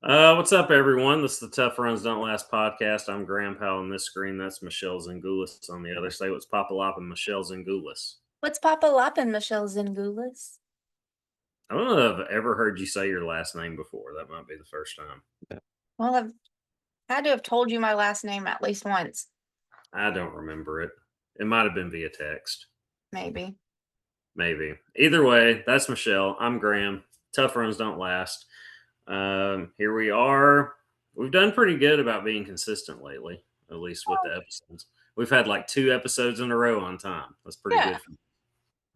What's up, everyone? This is the Tough Runs Don't Last podcast. I'm Graham Powell on this screen. That's Michelle Zingoulis on the other. Say what's Papa Lop and Michelle Zingoulis. What's Papa Loppin', Michelle Zingoulis? I don't know if I've ever heard you say your last name before. That might be the first time. Well, I've had to have told you my last name at least once, I don't remember it. It might have been via text. maybe. Maybe. Either way, that's Michelle. I'm Graham. Tough Runs Don't Last. Here we are. We've done pretty good about being consistent lately, at least with the episodes. We've had like 2 episodes in a row on time. That's pretty Yeah. good.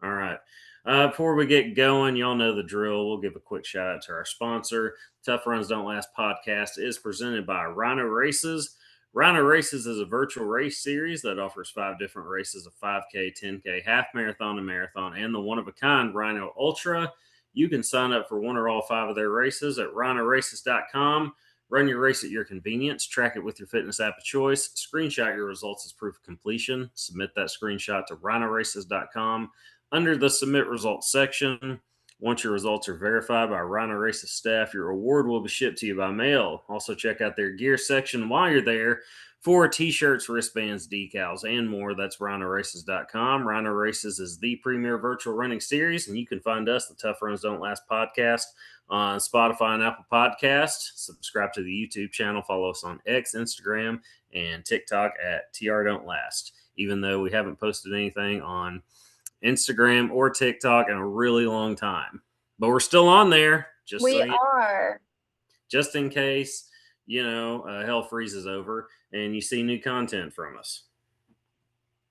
All right. Before we get going, y'all know the drill. We'll give a quick shout out to our sponsor. Tough Runs Don't Last podcast is presented by Rhino Races. Rhino Races is a virtual race series that offers 5 different races of 5K, 10K, half marathon, and marathon, and the one of a kind Rhino Ultra. You can sign up for one or all 5 of their races at rhinoraces.com. Run your race at your convenience. Track it with your fitness app of choice. Screenshot your results as proof of completion. Submit that screenshot to rhinoraces.com under the submit results section. Once your results are verified by Rhino Races staff, your award will be shipped to you by mail. Also, check out their gear section while you're there for t-shirts, wristbands, decals, and more. That's rhinoraces.com. Rhino Races is the premier virtual running series, and you can find us, the Tough Runs Don't Last podcast, on Spotify and Apple Podcasts. Subscribe to the YouTube channel. Follow us on X, Instagram, and TikTok at TR Don't Last. Even though we haven't posted anything on Instagram or TikTok in a really long time, but we're still on there. We are. Just in case hell freezes over and you see new content from us.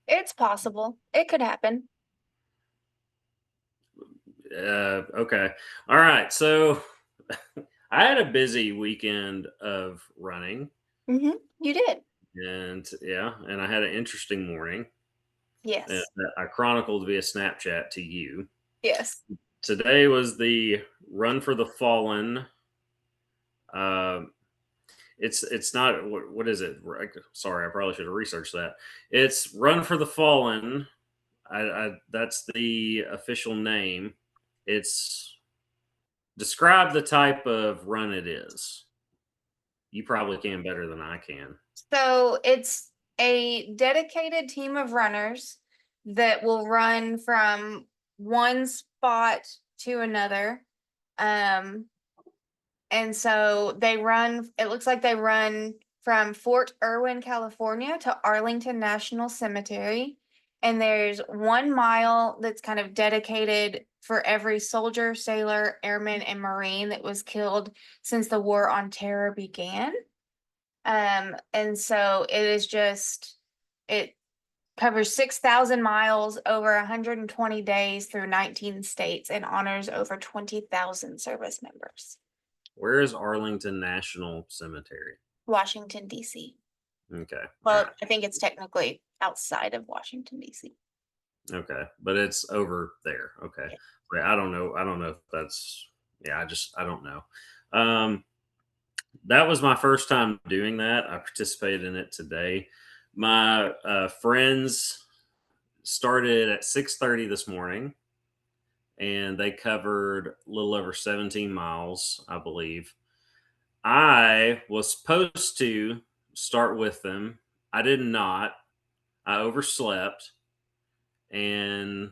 It's possible. It could happen. Okay, all right. So I had a busy weekend of running. You did. And I had an interesting morning. Yes. That I chronicled via Snapchat to you. Yes. Today was the Run for the Fallen. It's not what is it? Sorry, I probably should have researched that. It's Run for the Fallen. That's the official name. It's describe the type of run it is. You probably can better than I can. So it's a dedicated team of runners that will run from one spot to another. And so it looks like they run from Fort Irwin, California to Arlington National Cemetery. And there's 1 mile that's kind of dedicated for every soldier, sailor, airman, and Marine that was killed since the War on Terror began. And so it covers 6,000 miles over 120 days through 19 states and honors over 20,000 service members. Where is Arlington National Cemetery? Washington, D.C. Okay. Well, right. I think it's technically outside of Washington, D.C. Okay, but it's over there. Okay. Yeah. I don't know if that's I don't know. That was my first time doing that. I participated in it today. My friends started at 6:30 this morning, and they covered a little over 17 miles, I believe. I was supposed to start with them. I did not. I overslept, and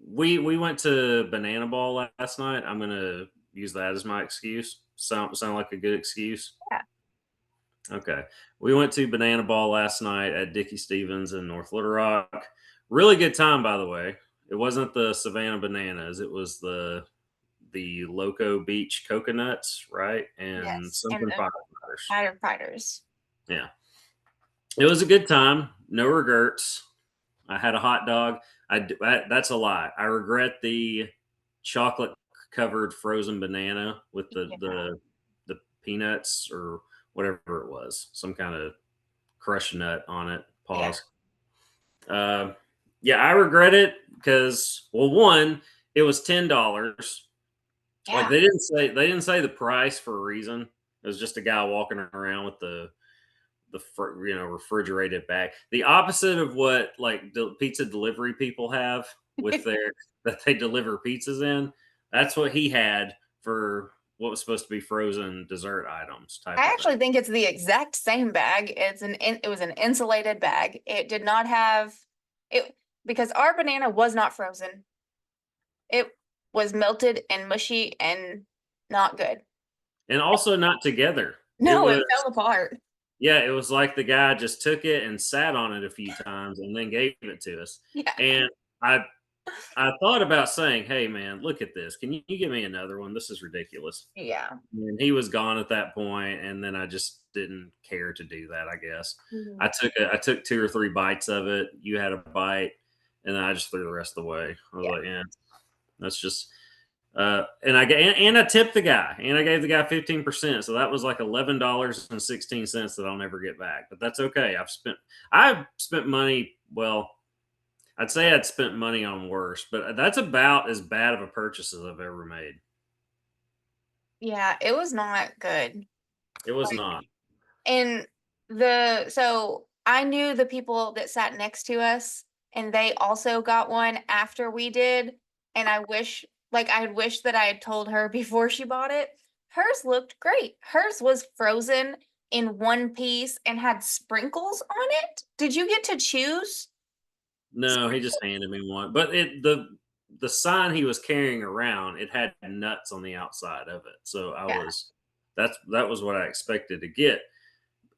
we went to Banana Ball last night. I'm gonna use that as my excuse. Sound like a good excuse? Yeah. Okay. We went to Banana Ball last night at Dickie Stevens in North Little Rock. Really good time, by the way. It wasn't the Savannah Bananas. It was the Loco Beach Coconuts, right? And Yes, something fighters. Yeah. It was a good time. No regrets. I had a hot dog. That's a lie. I regret the chocolate covered frozen banana with the peanuts or whatever it was, some kind of crushed nut on it. Pause. Yeah, I regret it because, well, one, it was $10. Yeah. Like they didn't say the price for a reason. It was just a guy walking around with the refrigerated bag. The opposite of what like pizza delivery people have with their that they deliver pizzas in. That's what he had for what was supposed to be frozen dessert items type I of thing. actually think it's the exact same bag. It was an insulated bag. It did not have it because our banana was not frozen. It was melted and mushy and not good. And also not together. It No, was it fell apart. Yeah, it was like the guy just took it and sat on it a few times and then gave it to us. Yeah. And I I thought about saying, "Hey man, look at this. Can you give me another one? This is ridiculous." Yeah. And he was gone at that point, and then I just didn't care to do that, I guess. Mhm. I took 2 or 3 bites of it. You had a bite, and then I just threw the rest away. I was Yeah. like, "Yeah, that's just." And I tipped the guy, and I gave the guy 15%, so that was like $11.16 that I'll never get back. But that's okay. I've spent money. Well, I'd say I'd spent money on worse, but that's about as bad of a purchase as I've ever made. Yeah, it was not good. It was Like, not. and so I knew the people that sat next to us, and they also got one after we did. And I wish that I had told her before she bought it. Hers looked great. Hers was frozen in one piece and had sprinkles on it. Did you get to choose? No, he just handed me one. But the sign he was carrying around, it had nuts on the outside of it. So Yeah, that was what I expected to get.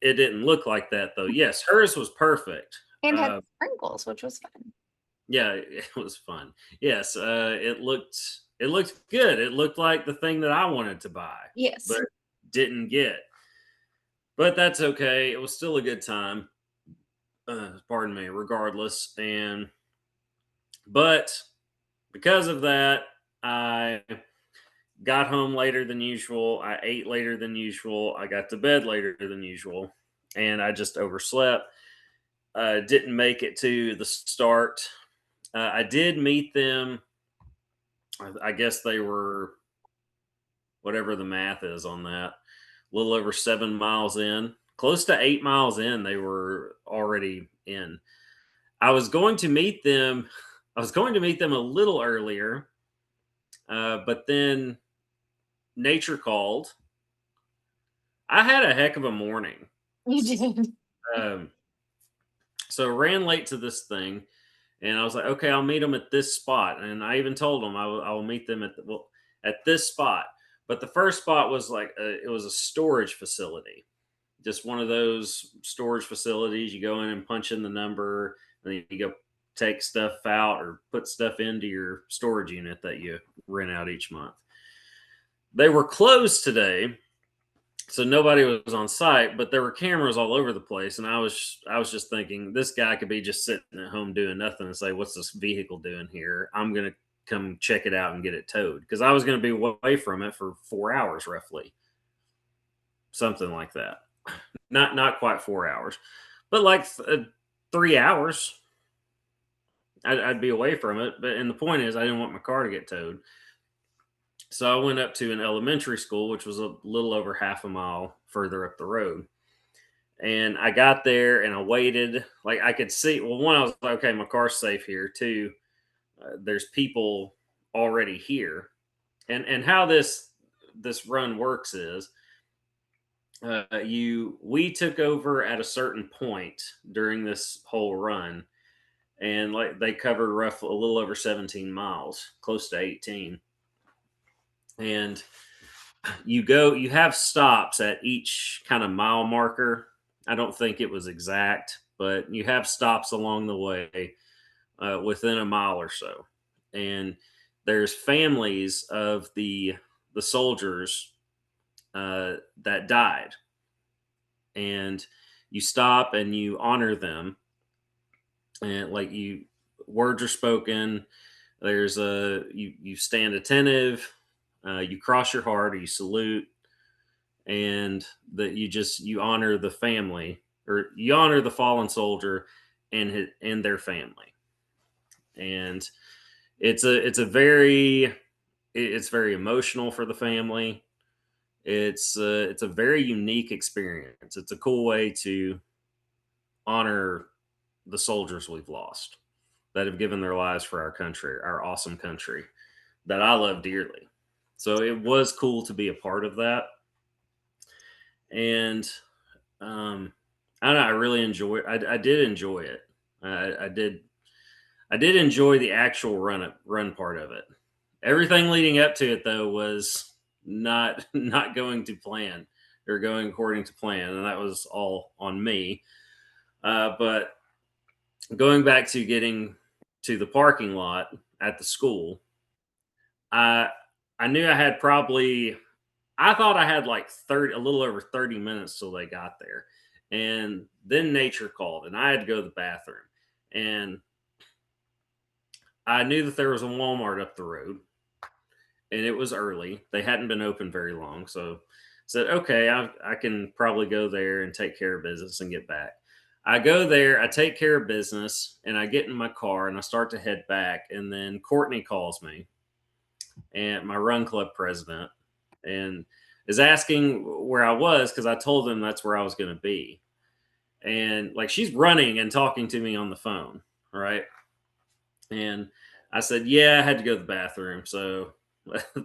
It didn't look like that though. Yes, hers was perfect. and had Uh, sprinkles, which was fun. yeah, it was fun. Yes, it looked good. It looked like the thing that I wanted to buy, Yes. but didn't get. But that's okay. It was still a good time. Pardon me, regardless. And but because of that, I got home later than usual. I ate later than usual. I got to bed later than usual, and I just overslept. Didn't make it to the start. I did meet them. I guess they were whatever the math is on that. A little over 7 miles in, close to 8 miles in. They were already in. I was going to meet them. I was going to meet them a little earlier, but then nature called. I had a heck of a morning. You did. Um, so ran late to this thing, and I was like, okay, I'll meet them at this spot. And I even told them I will meet them at this spot. But the first spot was it was a storage facility, just one of those storage facilities. You go in and punch in the number, and then you go take stuff out or put stuff into your storage unit that you rent out each month. They were closed today, so nobody was on site, but there were cameras all over the place. And I was just thinking, this guy could be just sitting at home doing nothing and say, what's this vehicle doing here? I'm gonna come check it out and get it towed, because I was going to be away from it for 4 hours roughly, something like that. Not quite 4 hours, but like 3 hours. I'd be away from it. But and the point is, I didn't want my car to get towed. So I went up to an elementary school, which was a little over half a mile further up the road. And I got there and I waited. Like I could see, well, one, I was like, okay, my car's safe here. Two, there's people already here. And how this run works is, we took over at a certain point during this whole run, and like they covered roughly a little over 17 miles, close to 18. And you have stops at each kind of mile marker. I don't think it was exact, but you have stops along the way, within a mile or so. And there's families of the soldiers that died, and you stop and you honor them, and like you words are spoken. There's a you stand attentive, you cross your heart or you salute, and that you honor the family, or you honor the fallen soldier and their family. And it's very emotional for the family. It's a very unique experience. It's a cool way to honor the soldiers we've lost, that have given their lives for our country, our awesome country that I love dearly. So it was cool to be a part of that. And um, I don't know, I really enjoy. I did enjoy it. I did. I did enjoy the actual run part of it. Everything leading up to it though was not going to plan or going according to plan, and that was all on me. But going back to getting to the parking lot at the school, I I knew I had probably I thought I had like 30 a little over 30 minutes till they got there. And then nature called and I had to go to the bathroom. And I knew that there was a Walmart up the road and it was early. They hadn't been open very long. So said, okay, I can probably go there and take care of business and get back. I go there, I take care of business, and I get in my car and I start to head back. And then Courtney calls me, and my run club president, and is asking where I was because I told them that's where I was going to be. And like she's running and talking to me on the phone, right? And I said, yeah, I had to go to the bathroom. So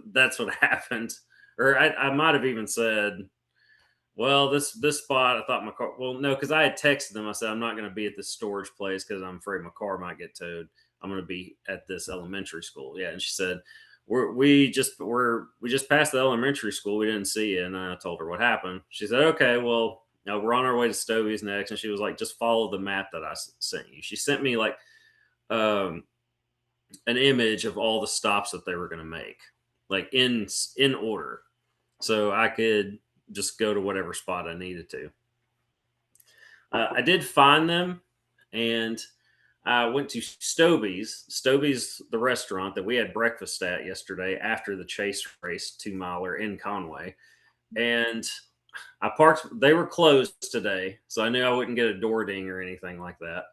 that's what happened. Or I might have even said, well, this spot, I thought my car. Well, no, because I had texted them. I said I'm not going to be at this storage place because I'm afraid my car might get towed. I'm going to be at this elementary school. Yeah, and she said we just passed the elementary school. We didn't see you, and I told her what happened. She said, okay, well, we're on our way to Stovey's next, and she was like, just follow the map that sent you. She sent me like um, an image of all the stops that they were going to make, like in order, so I could just go to whatever spot I needed to. I did find them, and I went to Stovey's. Stovey's, the restaurant that we had breakfast at yesterday after the chase race 2 miler in Conway. And I parked, they were closed today. So I knew I wouldn't get a door ding or anything like that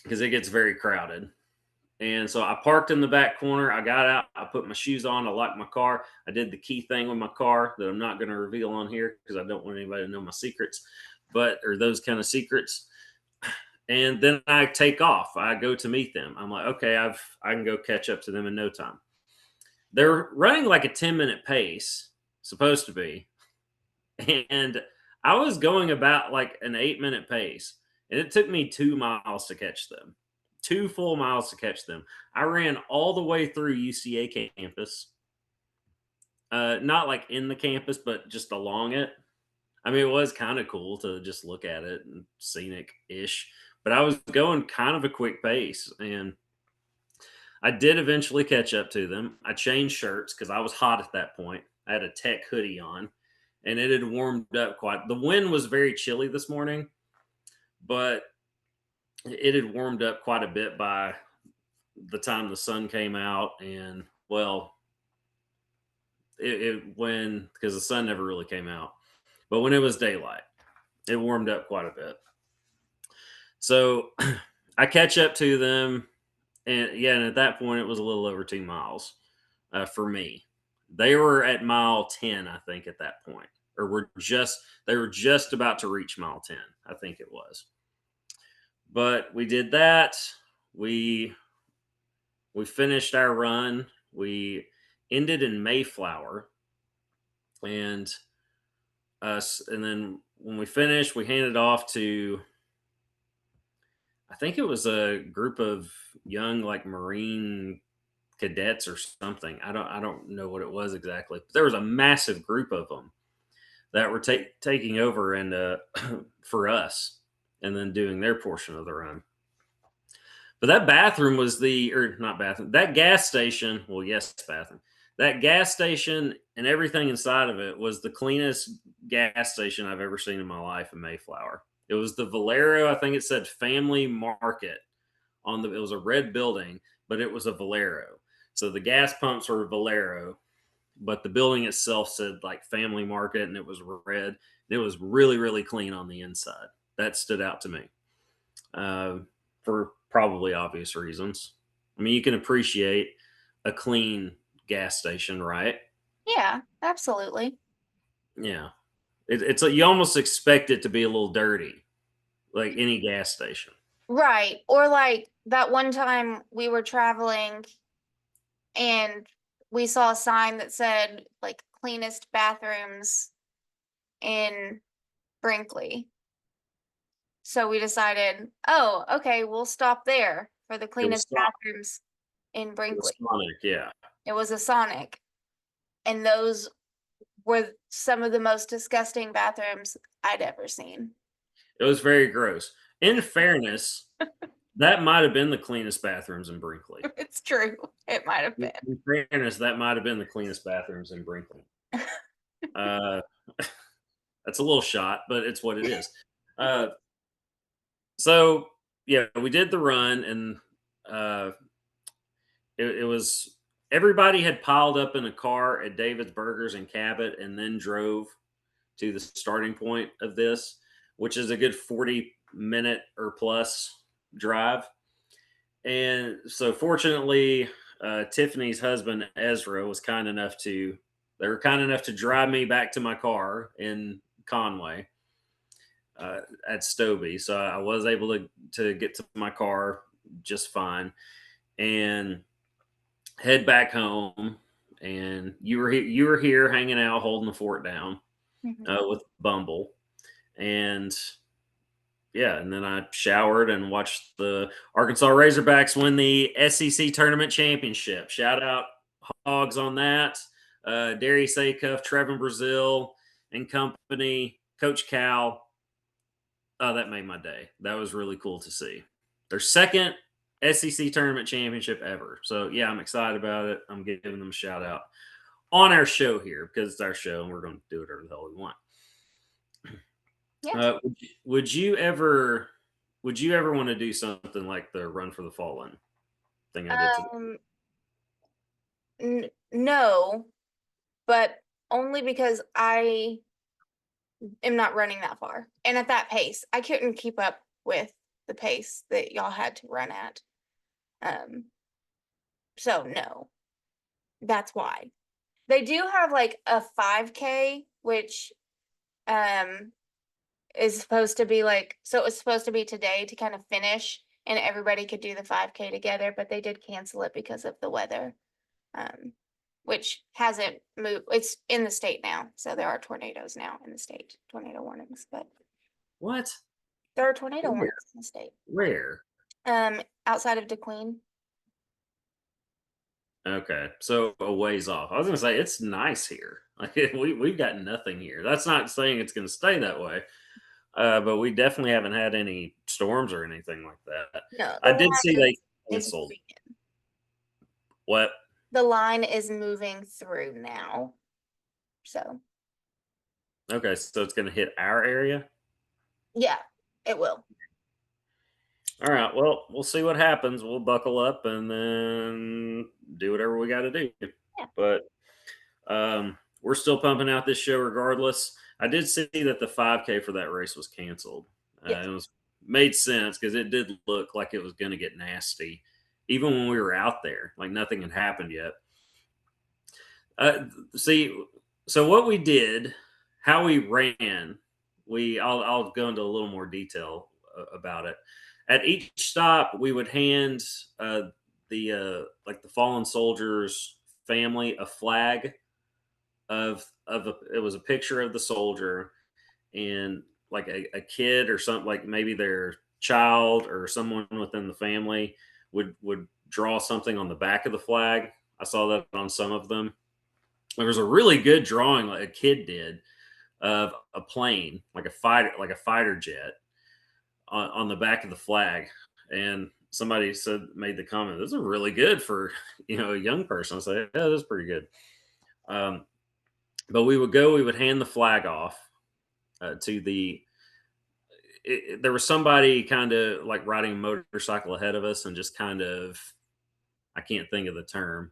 because it gets very crowded. And so I parked in the back corner. I got out. I put my shoes on. I locked my car. I did the key thing with my car that I'm not going to reveal on here because I don't want anybody to know my secrets, or those kind of secrets. And then I take off. I go to meet them. I'm like, okay, I can go catch up to them in no time. They're running like a 10-minute pace, supposed to be, and I was going about like an 8-minute pace, and it took me 2 miles to catch them. 2 full miles to catch them. I ran all the way through UCA campus, not like in the campus, but just along it. I mean, it was kind of cool to just look at it and scenic ish, but I was going kind of a quick pace, and I did eventually catch up to them. I changed shirts because I was hot at that point. I had a tech hoodie on, and it had warmed up quite. The wind was very chilly this morning, but it had warmed up quite a bit by the time the sun came out. And well, it when because the sun never really came out, but when it was daylight, it warmed up quite a bit. So I catch up to them, and yeah, and at that point, it was a little over 2 miles for me. They were at mile 10, I think, at that point, or they were just about to reach mile 10, I think it was. But we did that. We we finished our run. We ended in Mayflower, and us, and then when we finished, we handed off to I think it was a group of young like Marine cadets or something. I don't know what it was exactly. But there was a massive group of them that were taking over and for us, and then doing their portion of the run. But that bathroom was the or not bathroom that gas station. Well, yes, bathroom. That gas station and everything inside of it was the cleanest gas station I've ever seen in my life in Mayflower. It was the Valero. I think it said Family Market on the. It was a red building, but it was a Valero. So the gas pumps were Valero, but the building itself said like Family Market, and it was red. It was really really clean on the inside. That stood out to me uh, for probably obvious reasons. I mean, you can appreciate a clean gas station, right? Yeah, absolutely. Yeah, it's like you almost expect it to be a little dirty, like any gas station. Right. Or like that one time we were traveling and we saw a sign that said like cleanest bathrooms in Brinkley. So we decided, oh, okay, we'll stop there for the It was cleanest Sonic. bathrooms in It was Brinkley. Sonic, yeah. It was a Sonic, and those were some of the most disgusting bathrooms I'd ever seen. It was very gross. In fairness, that might have been the cleanest bathrooms in Brinkley. It's true. It might have In fairness, that might have been the cleanest bathrooms in Brinkley. been. Uh, that's a little shot, but it's what it is. Uh, so yeah, we did the run, and uh, it was everybody had piled up in a car at David's Burgers in Cabot, and then drove to the starting point of this, which is a good 40-minute or plus drive. And so, fortunately, Tiffany's husband Ezra was kind enough to they were kind enough to drive me back to my car in Conway at Stobie. So I was able to get to my car just fine and head back home. And you were here hanging out, holding the fort down Mhm. with Bumble, and yeah, and then I showered and watched the Arkansas Razorbacks win the SEC tournament championship. Shout out Hogs on that. Darius Acuff, Trevin Brazil, and company, Coach Cal. Oh, that made my day. That was really cool to see. Their second SEC tournament championship ever. So yeah, I'm excited about it. I'm giving them a shout out on our show here because it's our show and we're going to do whatever the hell we want. Yes. Would you ever want to do something like the Run for the Fallen thing I did today? Um, no, but only because I am not running that far. And at that pace, I couldn't keep up with the pace that y'all had to run at. Um, so no, that's why. They do have like a 5K, which um is supposed to be like, so it was supposed to be today to kind of finish and everybody could do the 5K together, but they did cancel it because of the weather. Um, which hasn't moved. It's in the state now, so there are tornadoes now in the state, tornado warnings, but What? there are tornado Where? warnings in the state. Where? Outside of DeQueen. Okay, so a ways off. I was gonna say it's nice here. Like we've got nothing here. That's not saying it's gonna stay that way. But we definitely haven't had any storms or anything like that. No, the I did see line they is canceled. moving in. What? The line is moving through now. So Okay, so it's gonna hit our area. yeah, it will. All right. Well, we'll see what happens. We'll buckle up and then do whatever we got to do. Yeah. But we're still pumping out this show regardless. I did see that the 5K for that race was canceled. Yes. It was made sense because it did look like it was going to get nasty, even when we were out there. Like nothing had happened yet. See, so what we did, how we ran, I'll go into a little more detail about it. At each stop, we would hand the like the fallen soldiers' family a flag it was a picture of the soldier and like a kid or something like maybe their child or someone within the family would draw something on the back of the flag. I saw that on some of them. There was a really good drawing like a kid did of a plane, like a fighter jet on the back of the flag. And somebody made the comment, "This is really good for a young person." I said, "Yeah, that's pretty good." Um, but we would hand the flag off to the. There was somebody kind of like riding a motorcycle ahead of us and just kind of, I can't think of the term,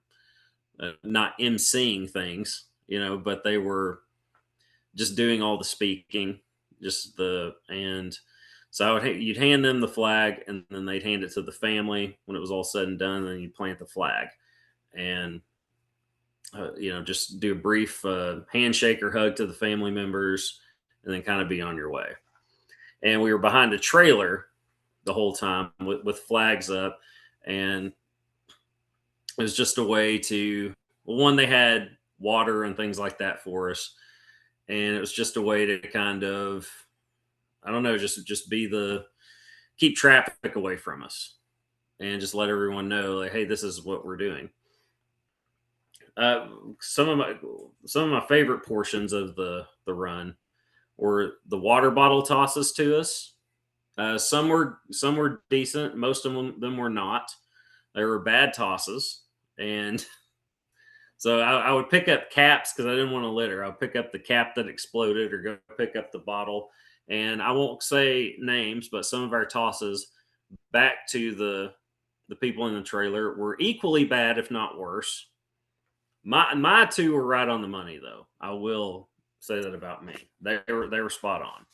not emceeing things, but they were just doing all the speaking, just the and so you'd hand them the flag, and then they'd hand it to the family when it was all said and done. And then you plant the flag, and just do a brief handshake or hug to the family members, and then kind of be on your way. And we were behind a trailer the whole time with flags up, and It was just a way to, well, one, they had water and things like that for us, and it was just a way to kind of, I don't know, just be the, keep traffic away from us and just let everyone know, like, hey, this is what we're doing. Uh, some of my favorite portions of the run were the water bottle tosses to us. Some were decent. Most of them were not. They were bad tosses, and so I would pick up caps because I didn't want to litter. I would pick up the cap that exploded, or go pick up the bottle. And I won't say names, but some of our tosses back to the people in the trailer were equally bad, if not worse. My two were right on the money, though. I will say that about me. They were spot on.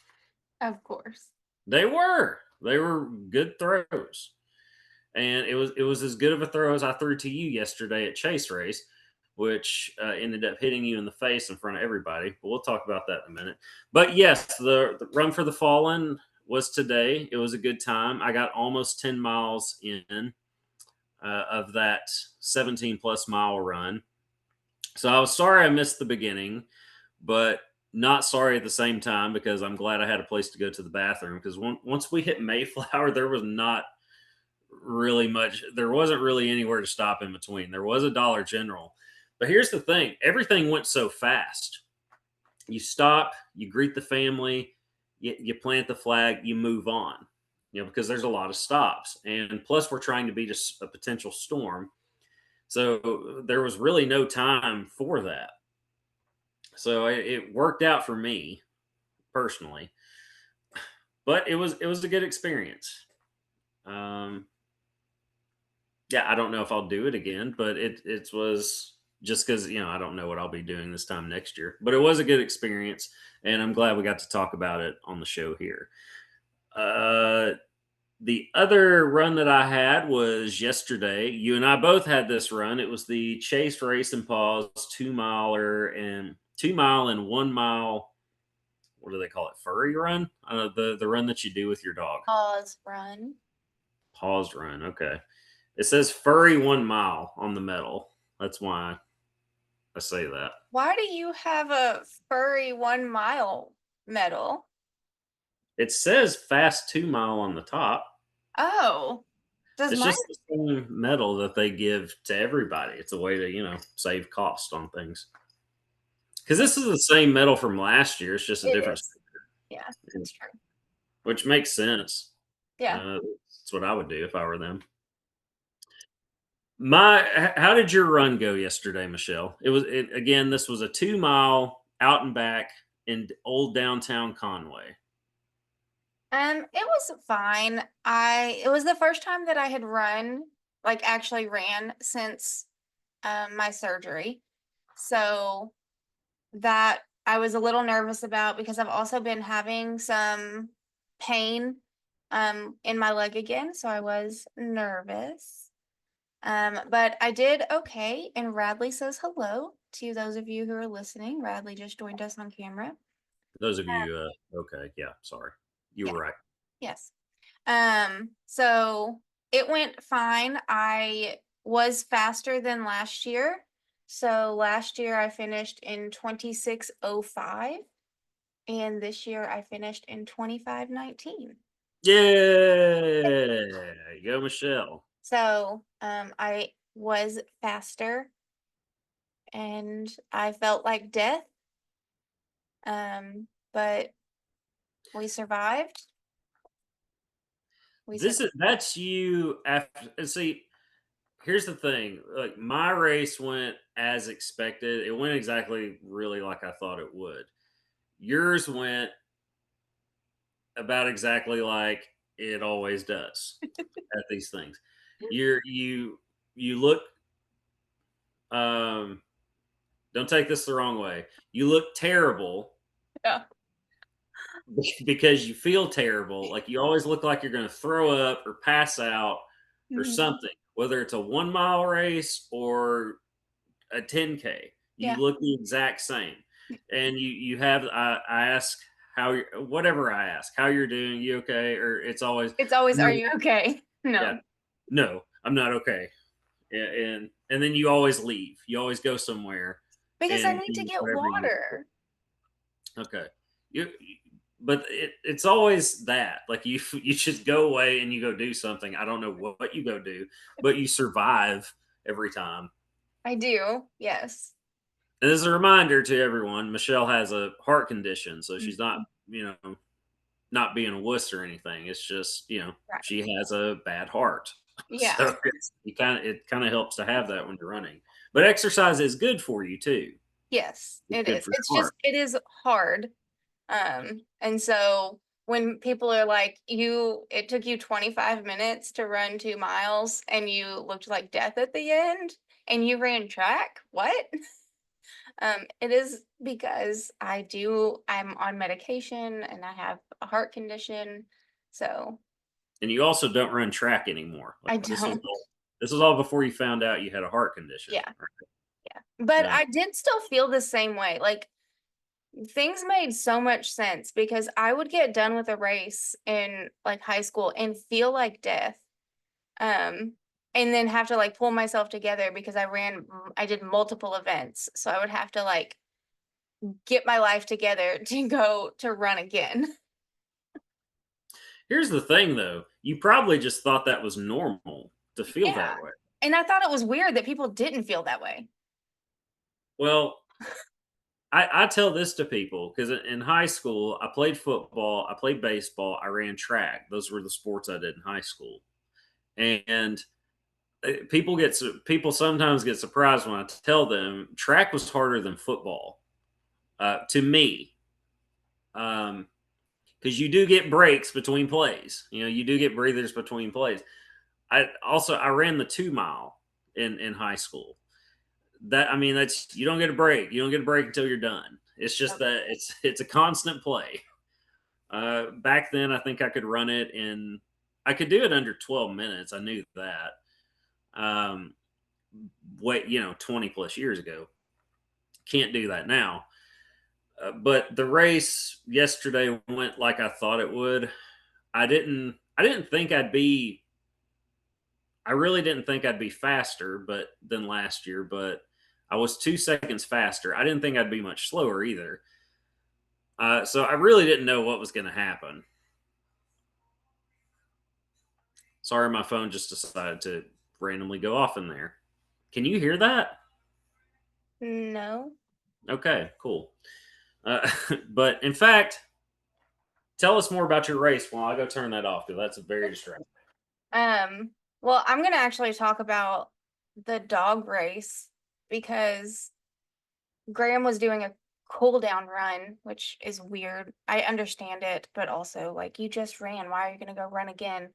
Of course. They were good throws, and it was as good of a throw as I threw to you yesterday at Chase Race, which ended up hitting you in the face in front of everybody. But we'll talk about that in a minute. But yes, the Run for the Fallen was today. It was a good time. I got almost 10 miles in of that 17 plus mile run. So I was sorry I missed the beginning, but not sorry at the same time because I'm glad I had a place to go to the bathroom. Because once we hit Mayflower, there was not really much. There wasn't really anywhere to stop in between. There was a Dollar General, but here's the thing: everything went so fast. You stop, you greet the family, you plant the flag, you move on. Because there's a lot of stops, and plus we're trying to beat a potential storm, so there was really no time for that. So it worked out for me personally, but it was a good experience. Um, yeah, I don't know if I'll do it again, but it was just because I don't know what I'll be doing this time next year. But it was a good experience, and I'm glad we got to talk about it on the show here. Uh, the other run that I had was yesterday. You and I both had this run. It was the Chase Race and Pause 2 miler and 2 mile and 1 mile. What do they call it? Furry run? The run that you do with your dog. Pause, run. Paused run. Okay. It says furry 1 mile on the medal. That's why I say that. Why do you have a furry 1 mile medal? It says fast 2 mile on the top. Oh, does It's mine? just the same medal that they give to everybody. It's a way to, save cost on things. Because this is the same medal from last year. It's just a It different is. Yeah, sticker, that's true. which makes sense. Yeah. That's what I would do if I were them. How did your run go yesterday, Michelle? Again. This was a 2 mile out and back in old downtown Conway. It was fine. It was the first time that I had run, like actually ran since my surgery. So that I was a little nervous about because I've also been having some pain in my leg again, so I was nervous. But I did okay, and Radley says hello to those of you who are listening. Radley just joined us on camera. Those of you, okay, yeah, sorry, you Yeah, were right. yes. So it went fine. I was faster than last year. So last year I finished in 26:05, and this year I finished in 25:19. Yeah, go Michelle. So I was faster and I felt like death. But we survived. We This is survived. that's you after. And see, here's the thing. Like my race went as expected. It went exactly really like I thought it would. Yours went about exactly like it always does at these things. You look um don't take this the wrong way. You look terrible Yeah. because you feel terrible. Like you always look like you're going to throw up or pass out or Mhm. something, whether it's a 1 mile race or a 10K. You Yeah. look the exact same. And you have, I ask whatever I ask, how you're doing, you okay? Or it's always, It's always, are no, you okay? yeah, No. no, I'm not okay. and then you always leave. You always go somewhere because I and need to do get whatever you. water. Okay. But it's always that. Like you just go away and you go do something. I don't know what you go do, but you survive every time. I do. Yes. And as a reminder to everyone, Michelle has a heart condition, so she's not, Mhm. not being a wuss or anything. It's just, Right. she has a bad heart. Yeah. So it kind of helps to have that when you're running. But exercise is good for you too. Yes, It's it good is. for It's your just heart. it is hard. And so when people are like, it took you 25 minutes to run 2 miles and you looked like death at the end and you ran track, what? It is because I'm on medication and I have a heart condition. So And you also don't run track anymore. I Like this was don't. all this was all before you found out you had a heart condition. Yeah. Right? Yeah. But Yeah. I did still feel the same way. Like things made so much sense because I would get done with a race in like high school and feel like death. Um, and then have to like pull myself together because I did multiple events. So I would have to like get my life together to go to run again. Here's the thing though, you probably just thought that was normal to feel Yeah. that way. And I thought it was weird that people didn't feel that way. Well, I tell this to people because in high school, I played football, I played baseball, I ran track. Those were the sports I did in high school. And people sometimes get surprised when I tell them track was harder than football to me. Because you do get breaks between plays. You do get breathers between plays. I ran the 2 mile in high school. That's you don't get a break. You don't get a break until you're done. It's just that it's a constant play. Back then, I think I could run it in. I could do it under 12 minutes. I knew that. Um, 20 plus years ago. Can't do that now. But the race yesterday went like I thought it would. I didn't think I'd be. I really didn't think I'd be faster, than last year. But I was 2 seconds faster. I didn't think I'd be much slower either. So I really didn't know what was going to happen. Sorry, my phone just decided to randomly go off in there. Can you hear that? No. Okay, cool. But in fact, tell us more about your race while I go turn that off because that's a very distracting. Um, well, I'm gonna actually talk about the dog race because Graham was doing a cool down run, which is weird. I understand it, but also like you just ran. Why are you gonna go run again?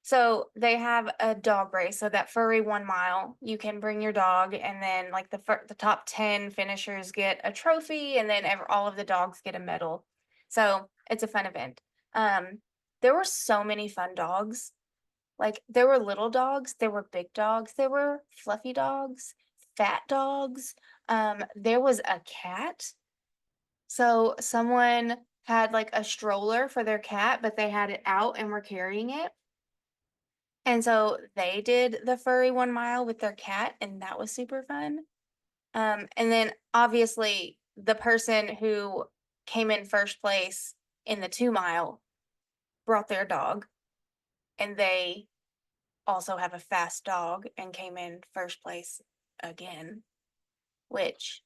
So they have a dog race. So that furry 1 mile, you can bring your dog, and then like the top 10 finishers get a trophy, and then all of the dogs get a medal. So it's a fun event. Um, there were so many fun dogs. Like there were little dogs, there were big dogs, there were fluffy dogs, fat dogs. There was a cat. So someone had like a stroller for their cat, but they had it out and were carrying it. And so they did the furry 1 mile with their cat, and that was super fun. And then obviously the person who came in first place in the 2 mile brought their dog, and they also have a fast dog and came in first place again, which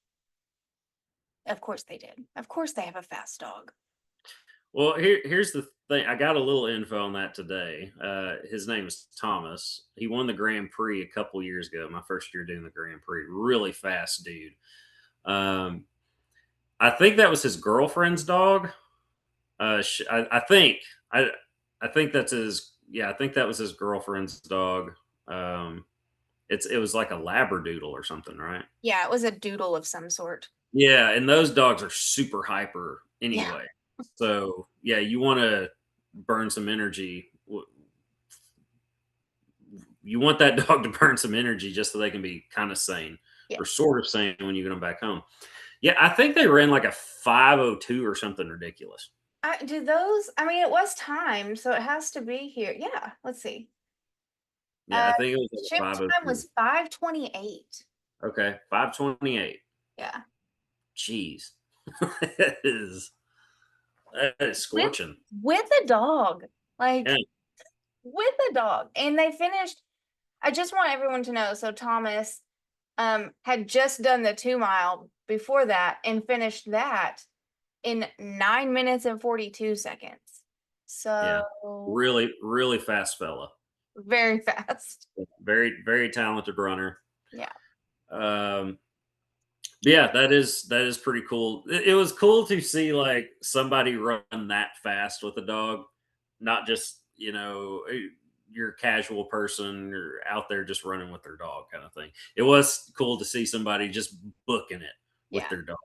of course they did. Of course they have a fast dog. Well, here's the thing. I got a little info on that today. His name is Thomas. He won the Grand Prix a couple years ago. My first year doing the Grand Prix. Really fast dude. Um, I think that was his girlfriend's dog. I think I think that's his. Yeah, I think that was his girlfriend's dog. Um, it was like a labradoodle or something, right? Yeah, it was a doodle of some sort. Yeah, and those dogs are super hyper Yeah. anyway. So yeah, you want to burn some energy. You want that dog to burn some energy just so they can be kind of sane or Yes. sort of sane when you get them back home. Yeah, I think they ran like a 5:02 or something ridiculous. Do those, I mean, it was timed, so it has to be here. Yeah, let's see. Yeah, I think it was Ship like time 5:02. was 5:28. Okay, 5:28. Yeah. Jeez. that is that is With scorching. with a dog. Yeah, Like, with a dog. And they finished I just want everyone to know, so Thomas, had just done the 2 mile before that and finished that in 9 minutes and 42 seconds. yeah. So, Really, really fast fella. very fast. Very, very talented runner. Yeah. Um, yeah, that is pretty cool. It was cool to see like somebody run that fast with a dog, not just your casual person or out there just running with their dog kind of thing. It was cool to see somebody just booking it with Yeah. their dog,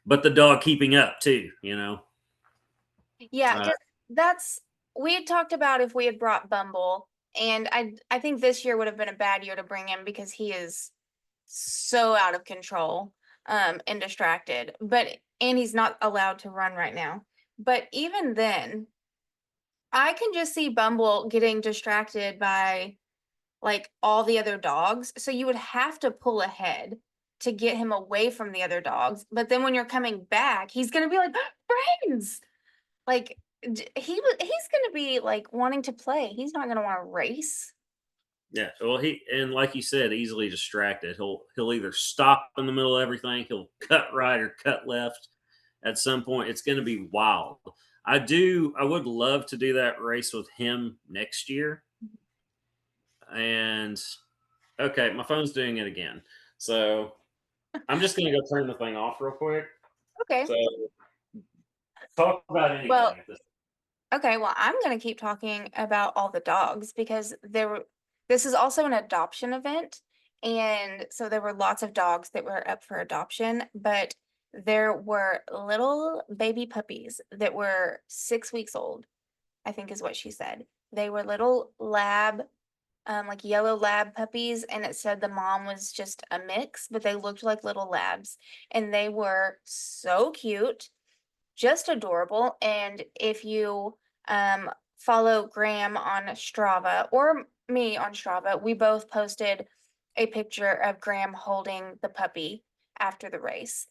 but the dog keeping up too. You know, Yeah, uh, because that's we had talked about if we had brought Bumble, and I think this year would have been a bad year to bring him because he is so out of control, and distracted. And he's not allowed to run right now. But even then, I can just see Bumble getting distracted by like all the other dogs. So you would have to pull ahead to get him away from the other dogs. But then when you're coming back, he's gonna be like, friends. Like he's gonna be like wanting to play. He's not gonna want to race. yeah. Well, and like you said, easily distracted. He'll either stop in the middle of everything, he'll cut right or cut left. At some point, it's going to be wild. I would love to do that race with him next year. And okay, my phone's doing it again. So I'm just going to go turn the thing off real quick. Okay. So talk about Well, anything at this. okay, well, I'm gonna keep talking about all the dogs because this is also an adoption event. And so there were lots of dogs that were up for adoption, but there were little baby puppies that were 6 weeks old, I think is what she said. They were little lab, like yellow lab puppies, and it said the mom was just a mix, but they looked like little labs, and they were so cute, just adorable. And if you follow Graham on Strava or me on Strava, we both posted a picture of Graham holding the puppy after the race,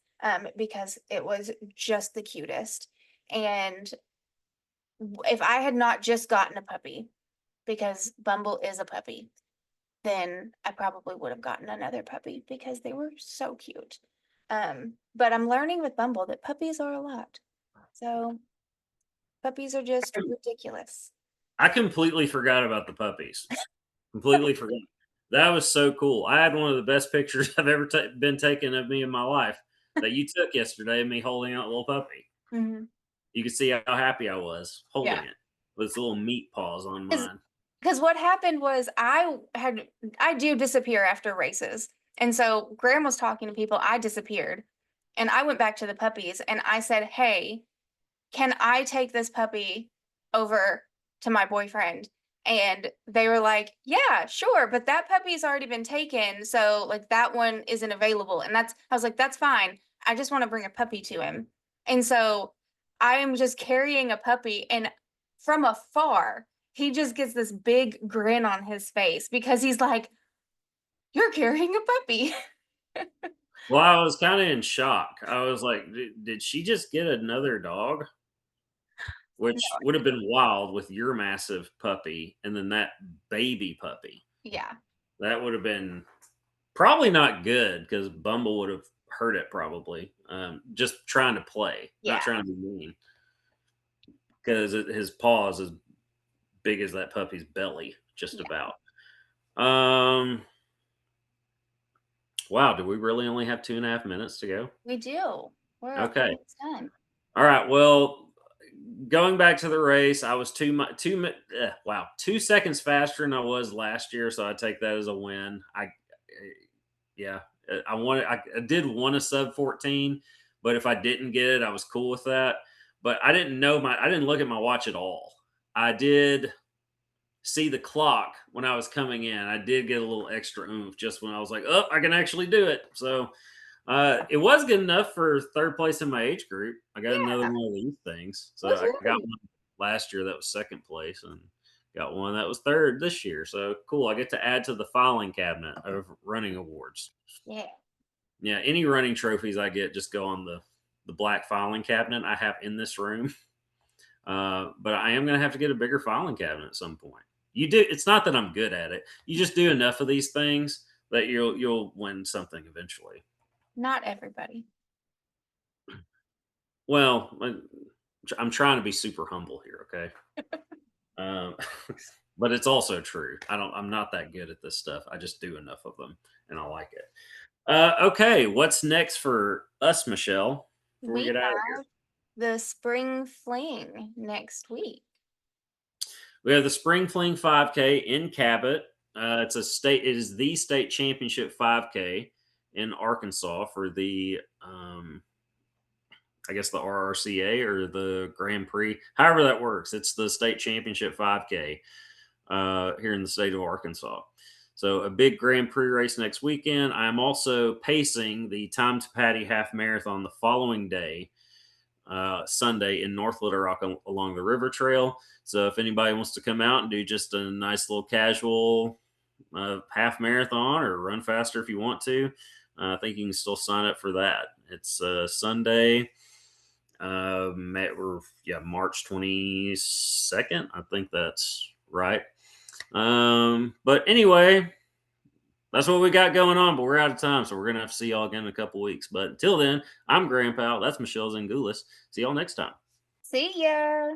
because it was just the cutest. And if I had not just gotten a puppy, because Bumble is a puppy, then I probably would have gotten another puppy because they were so cute. But I'm learning with Bumble that puppies are a lot. So puppies are just ridiculous. I completely forgot about the puppies. Completely forgot. That was so cool. I had one of the best pictures I've ever been taken of me in my life that you took yesterday of me holding out a little puppy. Mhm. You could see how happy I was Yeah. holding it with its little meat paws on Because mine. because what happened was I do disappear after races. And so Graham was talking to people, I disappeared. And I went back to the puppies and I said, "Hey, can I take this puppy over to my boyfriend?" And they were like, "Yeah, sure, but that puppy's already been taken, so like that one isn't available." And I was like, "That's fine. I just want to bring a puppy to him." And so I am just carrying a puppy, and from afar, he just gets this big grin on his face because he's like, "You're carrying a puppy." Well, I was kind of in shock. I was like, did she just get another dog? No. Which would have been wild with your massive puppy and then that baby puppy. Yeah. That would have been probably not good because Bumble would have hurt it probably. Just trying to play, not Yeah. trying to be mean. Because his paw is as big as that puppy's belly, just Yeah. about. Um, wow, do we really only have 2.5 minutes to go? We do. We're Okay. almost done. All right. Well, going back to the race, I was 2 seconds faster than I was last year, so I take that as a win. Yeah, I did want a sub 14, but if I didn't get it, I was cool with that. But I didn't look at my watch at all. I did see the clock when I was coming in. I did get a little extra oomph just when I was like, oh, I can actually do it. So it was good enough for third place in my age group. I got another Yeah. one of these things. So I got Woohoo. one last year that was second place, and Got one that was third this year. So cool. I get to add to the filing cabinet of running awards. Yeah. Yeah, any running trophies I get just go on the black filing cabinet I have in this room. But I am going to have to get a bigger filing cabinet at some point. You do. It's not that I'm good at it. You just do enough of these things that you'll win something eventually. Not everybody. Well, I'm trying to be super humble here, okay? Um, but it's also true. I'm not that good at this stuff. I just do enough of them, and I like it. Okay, what's next for us, Michelle? Before we We get out of here, have the spring fling next week. we have the Spring Fling 5K in Cabot. It's a state. It is the state championship 5K in Arkansas for the I guess the RRCA or the Grand Prix, however that works. It's the state championship 5K here in the state of Arkansas. So a big Grand Prix race next weekend. I am also pacing the Time to Patty half marathon the following day, Sunday in North Little Rock along the River Trail. So if anybody wants to come out and do just a nice little casual half marathon or run faster if you want to, I think you can still sign up for that. It's Sunday, March 22nd. I think that's right. But anyway, that's what we got going on. But we're out of time, so we're gonna have to see y'all again in a couple weeks. But until then, I'm Grandpa. That's Michelle Zangulis. See y'all next time. See ya.